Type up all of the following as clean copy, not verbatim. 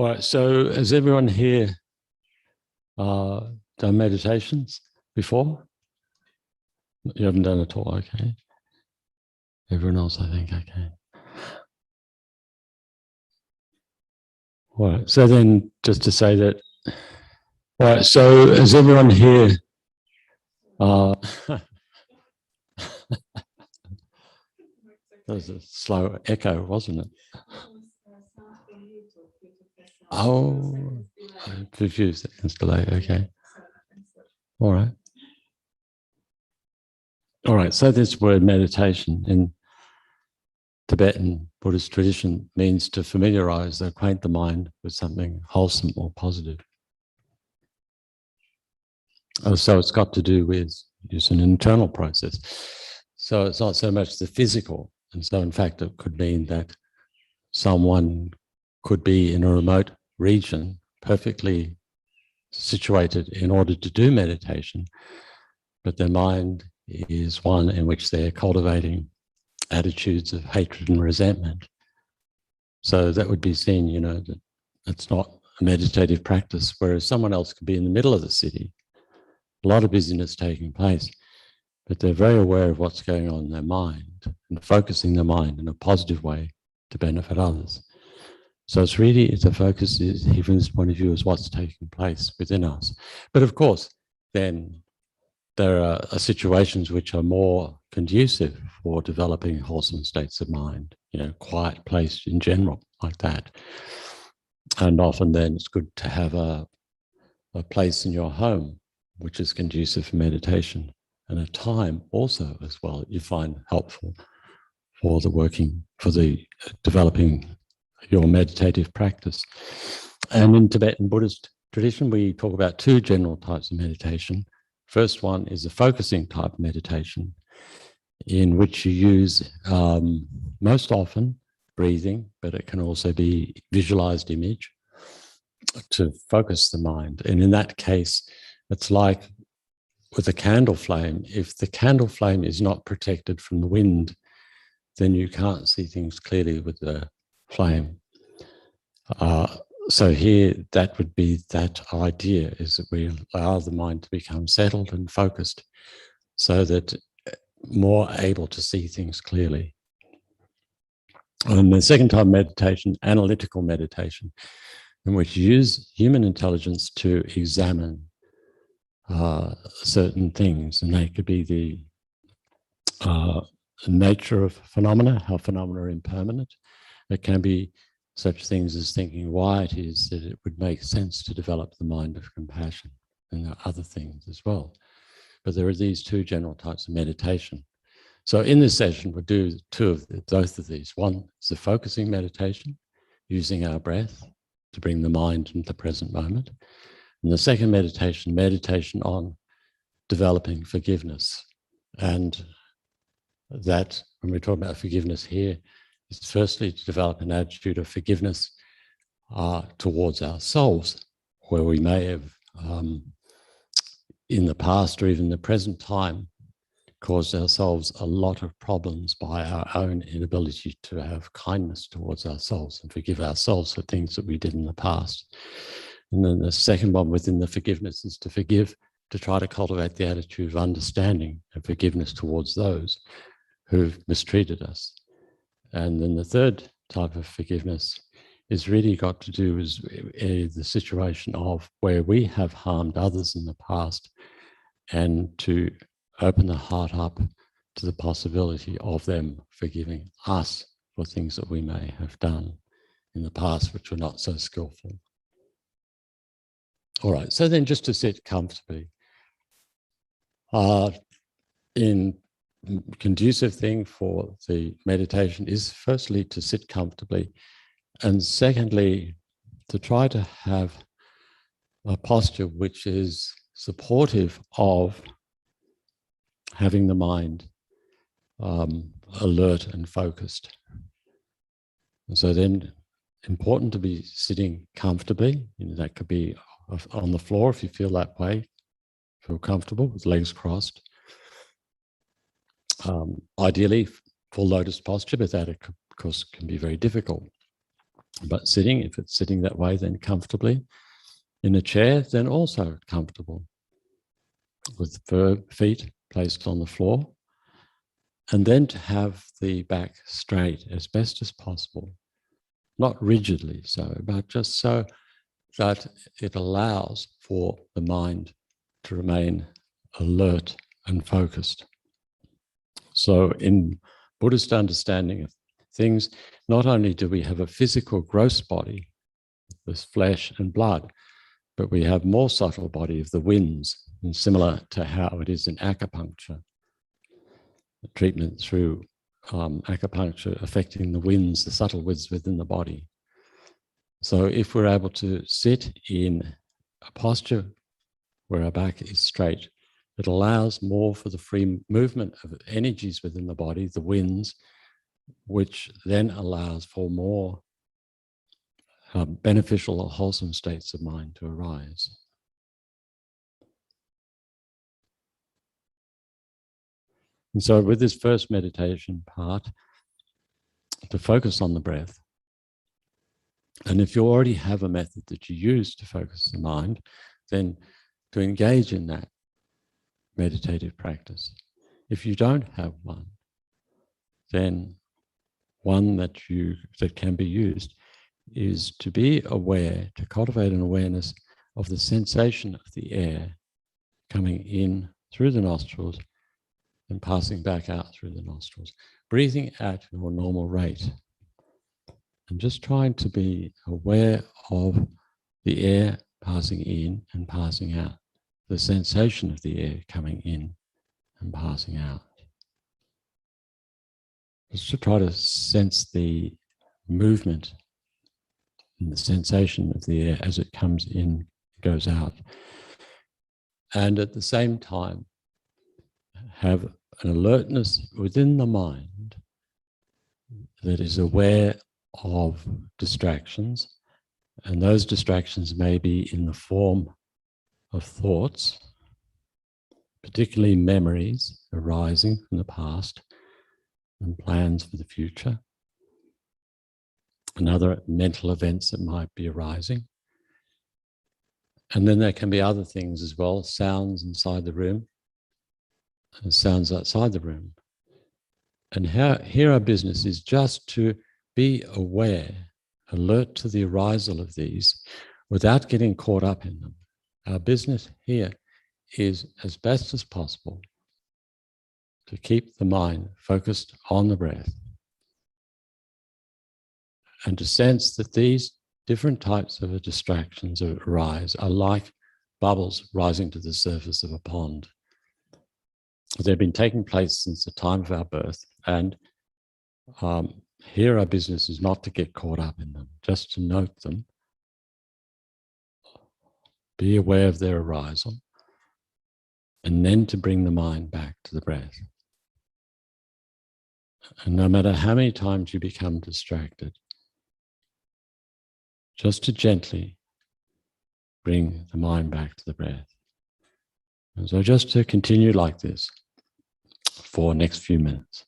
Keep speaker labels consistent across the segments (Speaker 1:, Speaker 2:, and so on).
Speaker 1: All right, so has everyone here done meditations before? You haven't done it all, okay. Everyone else, I think, okay. All right, so then just to say that, all right, so has everyone here, that was a slow echo, wasn't it? Oh, a few seconds delay, okay. All right. All right, so this word meditation in Tibetan Buddhist tradition means to familiarize, acquaint the mind with something wholesome or positive. So it's got to do with it's an internal process. So it's not so much the physical. And so in fact, it could mean that someone could be in a remote region, perfectly situated in order to do meditation, but their mind is one in which they're cultivating attitudes of hatred and resentment. So that would be seen, you know, that it's not a meditative practice, whereas someone else could be in the middle of the city, a lot of busyness taking place, but they're very aware of what's going on in their mind and focusing their mind in a positive way to benefit others. So it's really, the focus is, even from this point of view, is what's taking place within us. But of course, then there are situations which are more conducive for developing wholesome states of mind, you know, quiet place in general, like that. And often then it's good to have a place in your home which is conducive for meditation, and a time also as well you find helpful for the developing your meditative practice. And in Tibetan Buddhist tradition, we talk about two general types of meditation. First one is a focusing type of meditation, in which you use most often breathing, but it can also be visualized image to focus the mind. And in that case, it's like with a candle flame. If the candle flame is not protected from the wind, then you can't see things clearly with the flame. So here, that would be that idea, is that we allow the mind to become settled and focused so that more able to see things clearly. And the second type of meditation, analytical meditation, in which you use human intelligence to examine certain things, and they could be the nature of phenomena, how phenomena are impermanent. It can be such things as thinking why it is that it would make sense to develop the mind of compassion, and there are other things as well. But there are these two general types of meditation. So in this session, we'll do both of these. One is the focusing meditation, using our breath to bring the mind into the present moment. And the second meditation on developing forgiveness. And that, when we're talking about forgiveness here, is firstly to develop an attitude of forgiveness towards ourselves, where we may have, in the past or even the present time, caused ourselves a lot of problems by our own inability to have kindness towards ourselves and forgive ourselves for things that we did in the past. And then the second one within the forgiveness is to forgive, to try to cultivate the attitude of understanding and forgiveness towards those who've mistreated us. And then the third type of forgiveness is really got to do with the situation of where we have harmed others in the past, and to open the heart up to the possibility of them forgiving us for things that we may have done in the past which were not so skillful. All right, so then just to sit comfortably. In conducive thing for the meditation is firstly to sit comfortably, and secondly, to try to have a posture which is supportive of having the mind alert and focused. And so then, important to be sitting comfortably. You know, that could be on the floor if you feel that way, feel comfortable with legs crossed. Ideally, full lotus posture, but that of course can be very difficult. But sitting, if it's sitting that way, then comfortably. In a chair, then also comfortable, with feet placed on the floor. And then to have the back straight as best as possible, not rigidly so, but just so that it allows for the mind to remain alert and focused. So in Buddhist understanding of things, not only do we have a physical gross body, this flesh and blood, but we have more subtle body of the winds, and similar to how it is in acupuncture, the treatment through acupuncture affecting the winds, the subtle winds within the body. So if we're able to sit in a posture where our back is straight, it allows more for the free movement of energies within the body, the winds, which then allows for more beneficial or wholesome states of mind to arise. And so with this first meditation part, to focus on the breath, and if you already have a method that you use to focus the mind, then to engage in that meditative practice. If you don't have one, then one that can be used is to be aware, to cultivate an awareness of the sensation of the air coming in through the nostrils and passing back out through the nostrils, breathing at your normal rate, and just trying to be aware of the air passing in and passing out, the sensation of the air coming in and passing out. Just to try to sense the movement and the sensation of the air as it comes in, goes out. And at the same time, have an alertness within the mind that is aware of distractions. And those distractions may be in the form of thoughts, particularly memories arising from the past and plans for the future, and other mental events that might be arising. And then there can be other things as well, sounds inside the room and sounds outside the room. And here our business is just to be aware, alert to the arisal of these without getting caught up in them. Our business here is, as best as possible, to keep the mind focused on the breath and to sense that these different types of distractions that arise are like bubbles rising to the surface of a pond. They've been taking place since the time of our birth, and here our business is not to get caught up in them, just to note them, be aware of their arisal, and then to bring the mind back to the breath. And no matter how many times you become distracted, just to gently bring the mind back to the breath. And so just to continue like this for the next few minutes.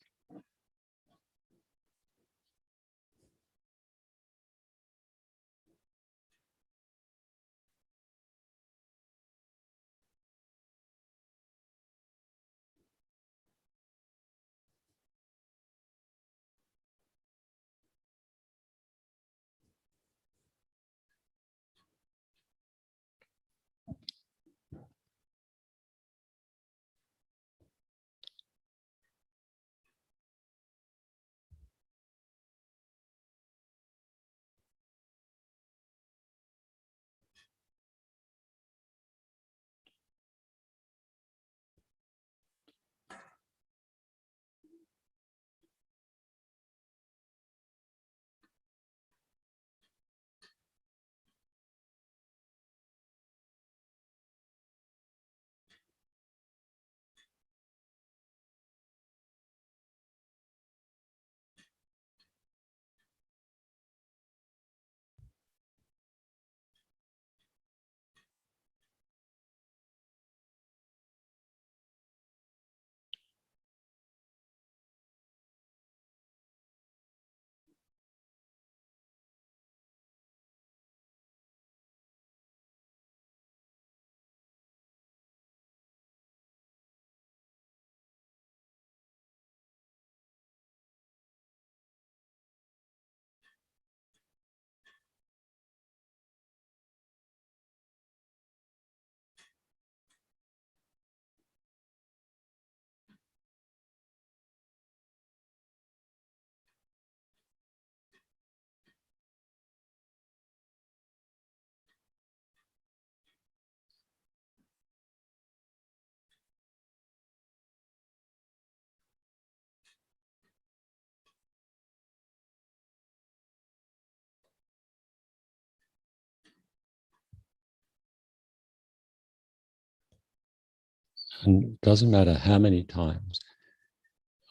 Speaker 1: And it doesn't matter how many times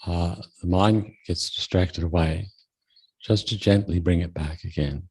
Speaker 1: the mind gets distracted away, just to gently bring it back again.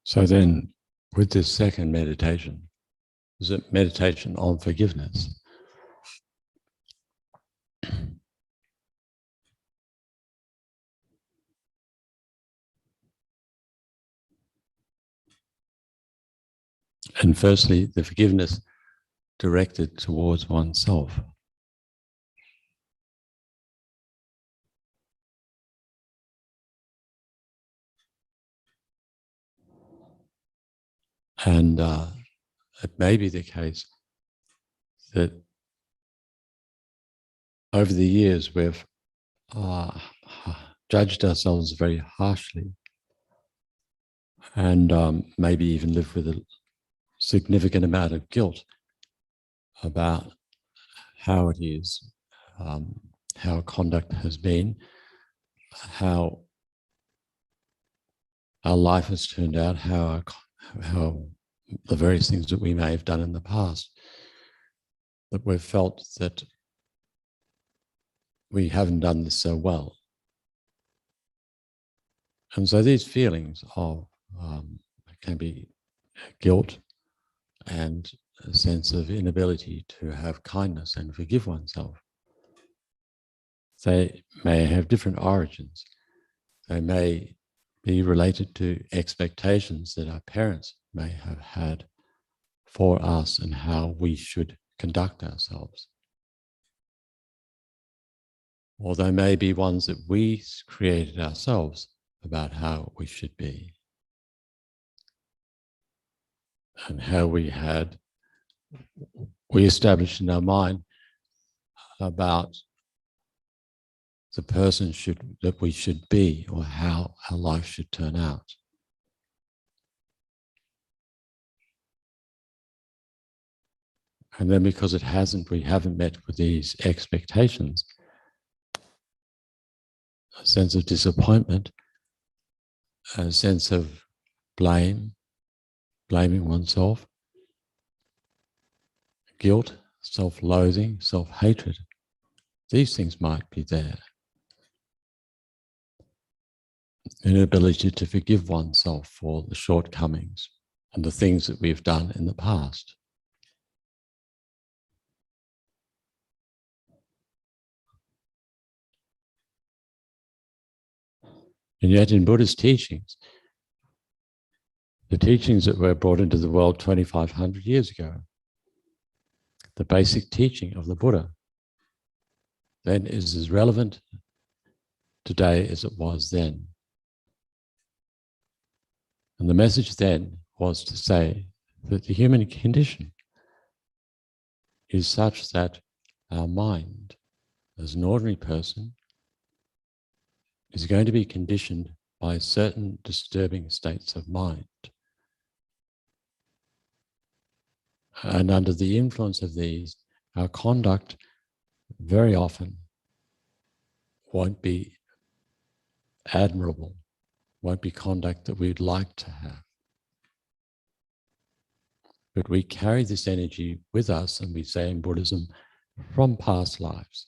Speaker 1: So then, with this second meditation, is it meditation on forgiveness? And firstly, the forgiveness directed towards oneself. And it may be the case that over the years we've judged ourselves very harshly, and maybe even lived with a significant amount of guilt about how it is, how conduct has been, how our life has turned out, how the various things that we may have done in the past, that we've felt that we haven't done this so well. And so these feelings of can be guilt and a sense of inability to have kindness and forgive oneself. They may have different origins. They may be related to expectations that our parents may have had for us and how we should conduct ourselves. Or they may be ones that we created ourselves about how we should be and how we established in our mind about the person that we should be or how our life should turn out. And then because we haven't met with these expectations, a sense of disappointment, a sense of blaming oneself, guilt, self-loathing, self-hatred. These things might be there. inability to forgive oneself for the shortcomings and the things that we've done in the past. And yet in Buddhist teachings, the teachings that were brought into the world 2,500 years ago, the basic teaching of the Buddha, then is as relevant today as it was then. And the message then was to say that the human condition is such that our mind, as an ordinary person, is going to be conditioned by certain disturbing states of mind. And under the influence of these, our conduct very often won't be admirable, won't be conduct that we'd like to have. But we carry this energy with us, and we say in Buddhism, from past lives.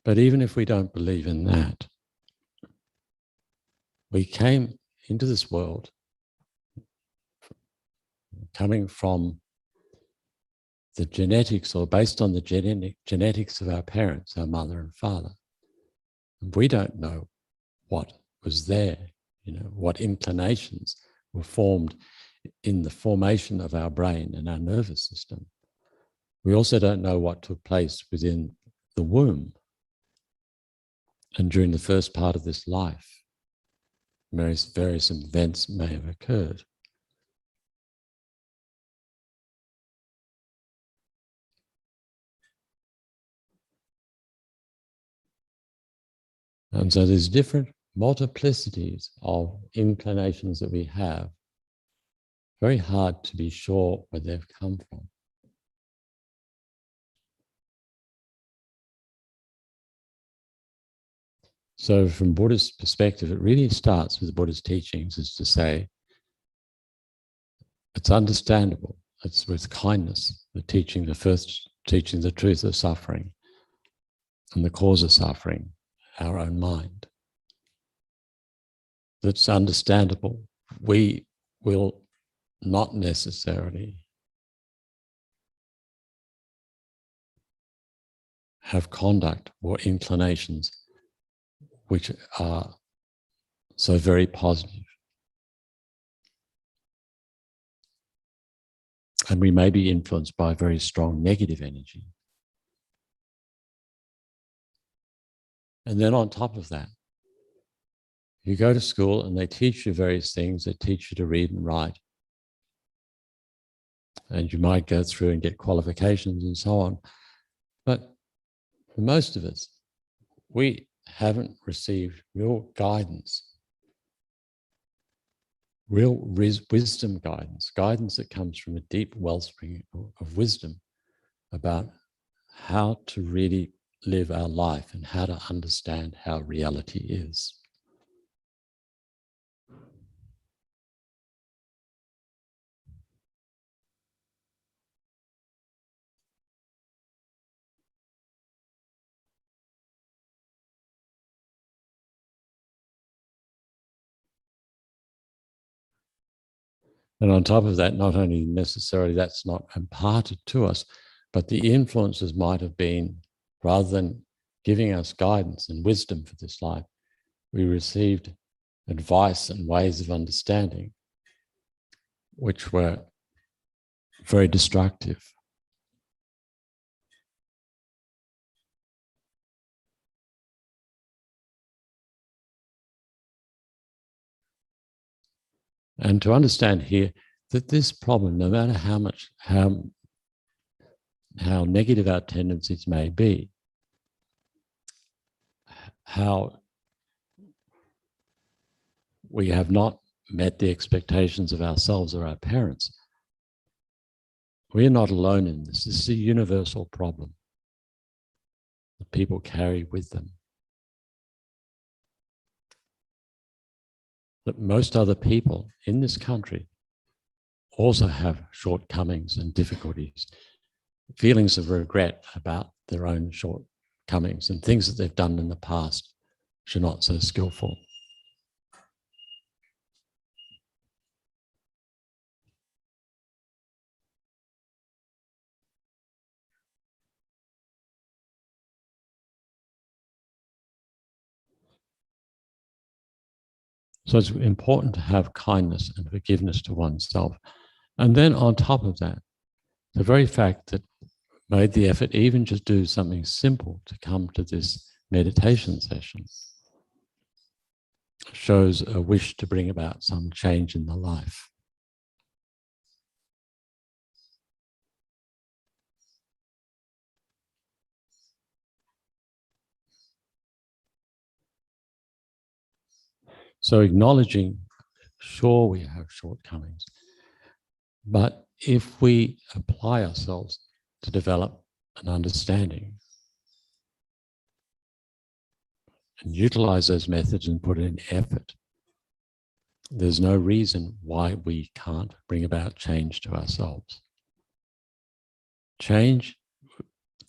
Speaker 1: But even if we don't believe in that, we came into this world coming from the genetics, or based on the genetics of our parents, our mother and father. And we don't know what was there, what inclinations were formed in the formation of our brain and our nervous system. We also don't know what took place within the womb and during the first part of this life. Various events may have occurred. And so there's different multiplicities of inclinations that we have. Very hard to be sure where they've come from. So from Buddhist perspective, it really starts with the Buddhist teachings, is to say, it's understandable. It's with kindness, the first teaching the truth of suffering and the cause of suffering, our own mind. That's understandable. We will not necessarily have conduct or inclinations which are so very positive. And we may be influenced by very strong negative energy. And then on top of that, you go to school and they teach you various things. They teach you to read and write. And you might go through and get qualifications and so on. But for most of us, we haven't received real guidance, real wisdom guidance that comes from a deep wellspring of wisdom about how to really live our life and how to understand how reality is. And on top of that, not only necessarily that's not imparted to us, but the influences might have been, rather than giving us guidance and wisdom for this life, we received advice and ways of understanding which were very destructive. And to understand here that this problem, no matter how negative our tendencies may be, how we have not met the expectations of ourselves or our parents, we are not alone in this. This is a universal problem that people carry with them. That most other people in this country also have shortcomings and difficulties, feelings of regret about their own shortcomings and things that they've done in the past which are not so skillful. So it's important to have kindness and forgiveness to oneself. And then on top of that, the very fact that made the effort even just do something simple to come to this meditation session shows a wish to bring about some change in the life. So acknowledging, sure, we have shortcomings, but if we apply ourselves to develop an understanding and utilize those methods and put in effort, there's no reason why we can't bring about change to ourselves. Change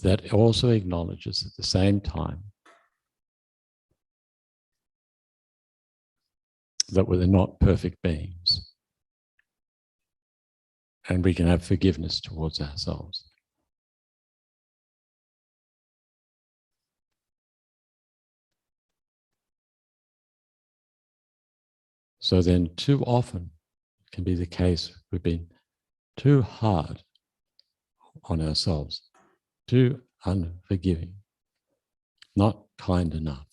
Speaker 1: that also acknowledges at the same time that we're not perfect beings, and we can have forgiveness towards ourselves. So then too often it can be the case we've been too hard on ourselves, too unforgiving, not kind enough.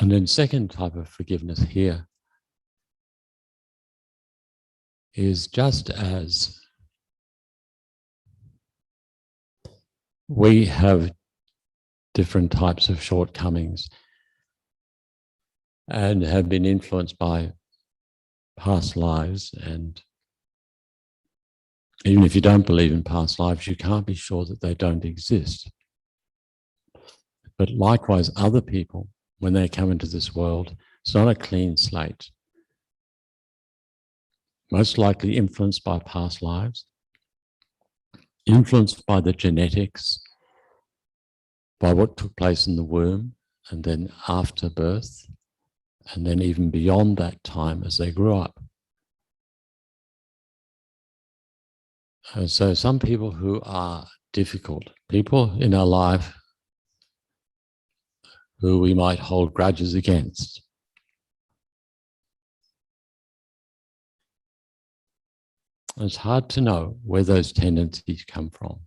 Speaker 1: And then second type of forgiveness here is just as we have different types of shortcomings and have been influenced by past lives, and even if you don't believe in past lives, you can't be sure that they don't exist. But likewise, other people, when they come into this world, it's not a clean slate. Most likely influenced by past lives, influenced by the genetics, by what took place in the womb, and then after birth, and then even beyond that time as they grew up. So some people who are difficult, people in our life who we might hold grudges against, it's hard to know where those tendencies come from.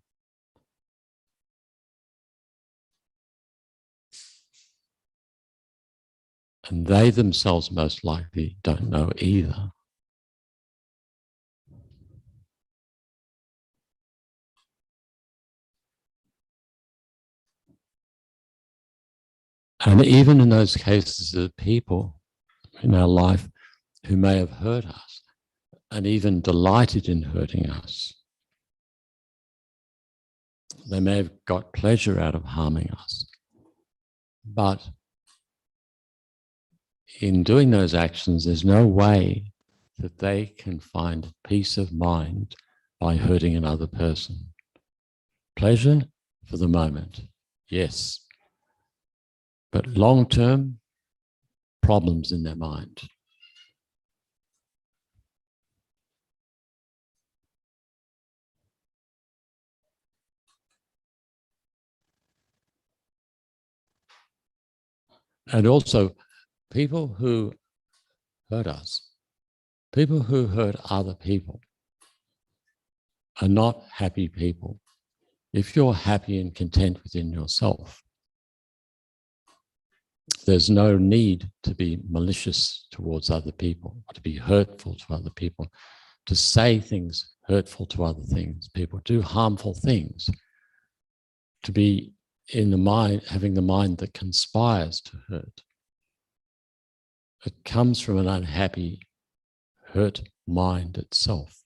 Speaker 1: And they themselves most likely don't know either. And even in those cases of people in our life who may have hurt us and even delighted in hurting us, they may have got pleasure out of harming us. But in doing those actions, there's no way that they can find peace of mind by hurting another person. Pleasure for the moment, yes. But long-term, problems in their mind. And also, people who hurt us, people who hurt other people are not happy people. If you're happy and content within yourself, there's no need to be malicious towards other people, to be hurtful to other people, to say things hurtful to other people, do harmful things, to be in the mind, having the mind that conspires to hurt. It comes from an unhappy, hurt mind itself.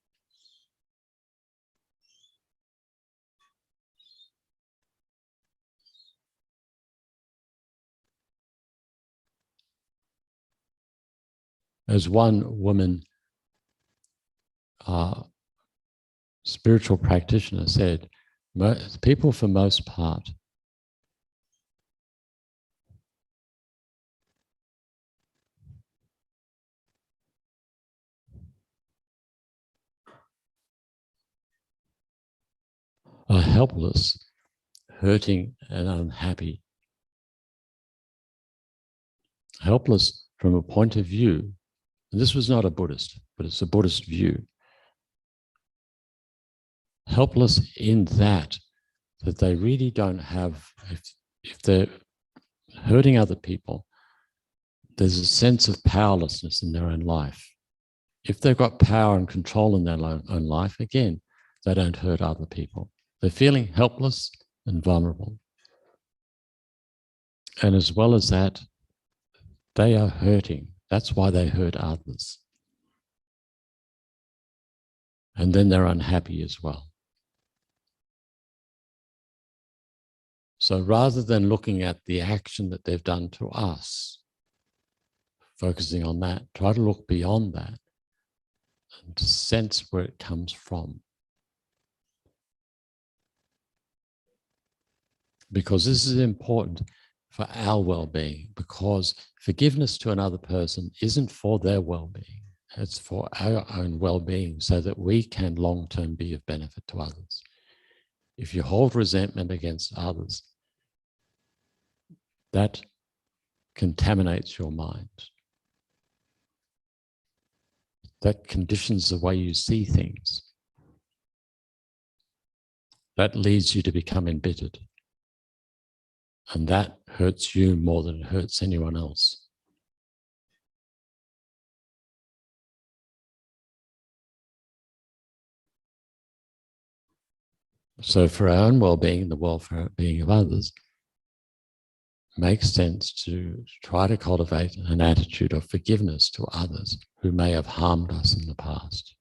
Speaker 1: As one woman, spiritual practitioner said, people for most part are helpless, hurting and unhappy. Helpless from a point of view, and this was not a Buddhist, but it's a Buddhist view. Helpless in that they really don't have, if they're hurting other people, there's a sense of powerlessness in their own life. If they've got power and control in their own life, again, they don't hurt other people. They're feeling helpless and vulnerable. And as well as that, they are hurting. That's why they hurt others. And then they're unhappy as well. So rather than looking at the action that they've done to us, focusing on that, try to look beyond that and sense where it comes from. Because this is important for our well-being, because forgiveness to another person isn't for their well-being. It's for our own well-being so that we can long-term be of benefit to others. If you hold resentment against others, that contaminates your mind. That conditions the way you see things. That leads you to become embittered. And that hurts you more than it hurts anyone else. So for our own well-being and the well-being of others, it makes sense to try to cultivate an attitude of forgiveness to others who may have harmed us in the past.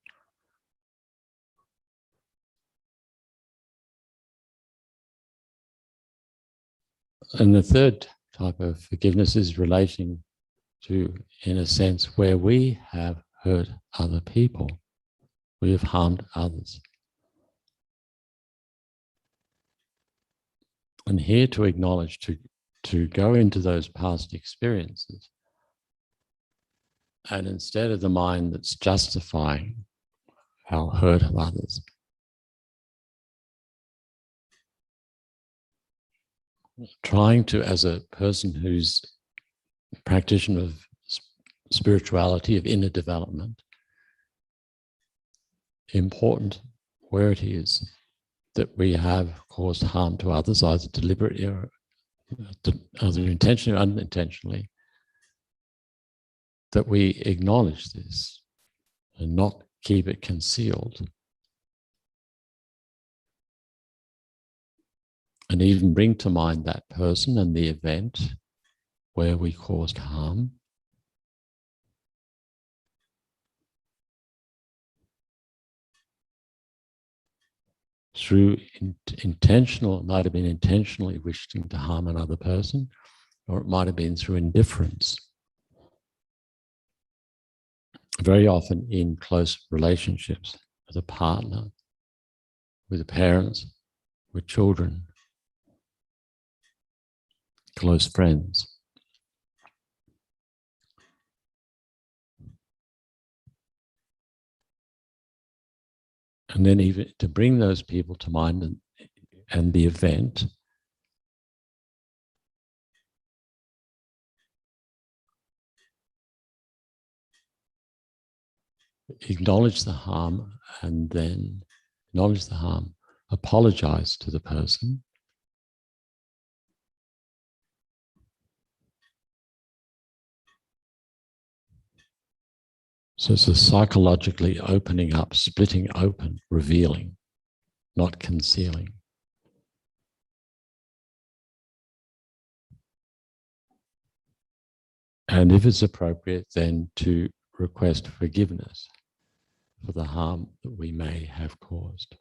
Speaker 1: And the third type of forgiveness is relating to, in a sense, where we have hurt other people. We have harmed others. And here to acknowledge, to go into those past experiences, and instead of the mind that's justifying our hurt of others, trying to, as a person who's a practitioner of spirituality, of inner development, important where it is that we have caused harm to others, either deliberately or either intentionally or unintentionally, that we acknowledge this and not keep it concealed. And even bring to mind that person and the event where we caused harm. Through intentional, it might have been intentionally wishing to harm another person, or it might have been through indifference. Very often in close relationships with a partner, with parents, with children, close friends. And then even to bring those people to mind and the event, acknowledge the harm, and then acknowledge the harm, apologize to the person, so it's a psychologically opening up, splitting open, revealing, not concealing. And if it's appropriate, then to request forgiveness for the harm that we may have caused.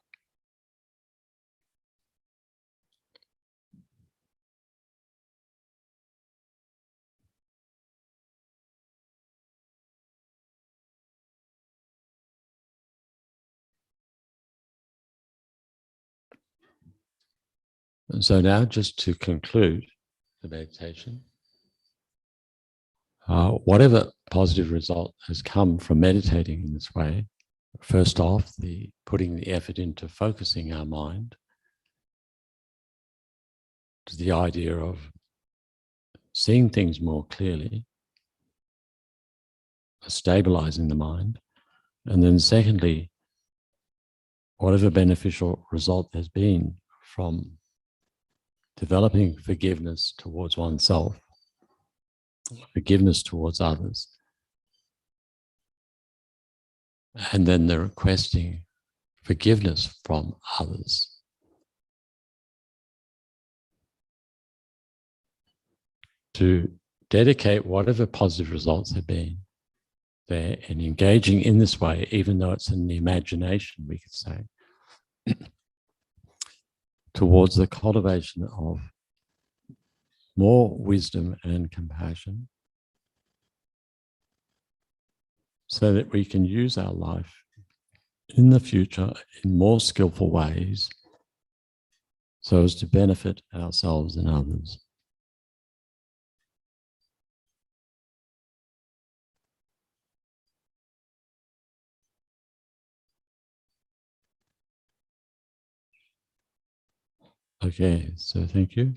Speaker 1: So now, just to conclude the meditation, whatever positive result has come from meditating in this way, first off, putting the effort into focusing our mind to the idea of seeing things more clearly, stabilizing the mind, and then secondly, whatever beneficial result there's been from developing forgiveness towards oneself, forgiveness towards others, and then the requesting forgiveness from others. To dedicate whatever positive results have been there and engaging in this way, even though it's in the imagination, we could say, towards the cultivation of more wisdom and compassion, so that we can use our life in the future in more skillful ways so as to benefit ourselves and others. Okay, so thank you.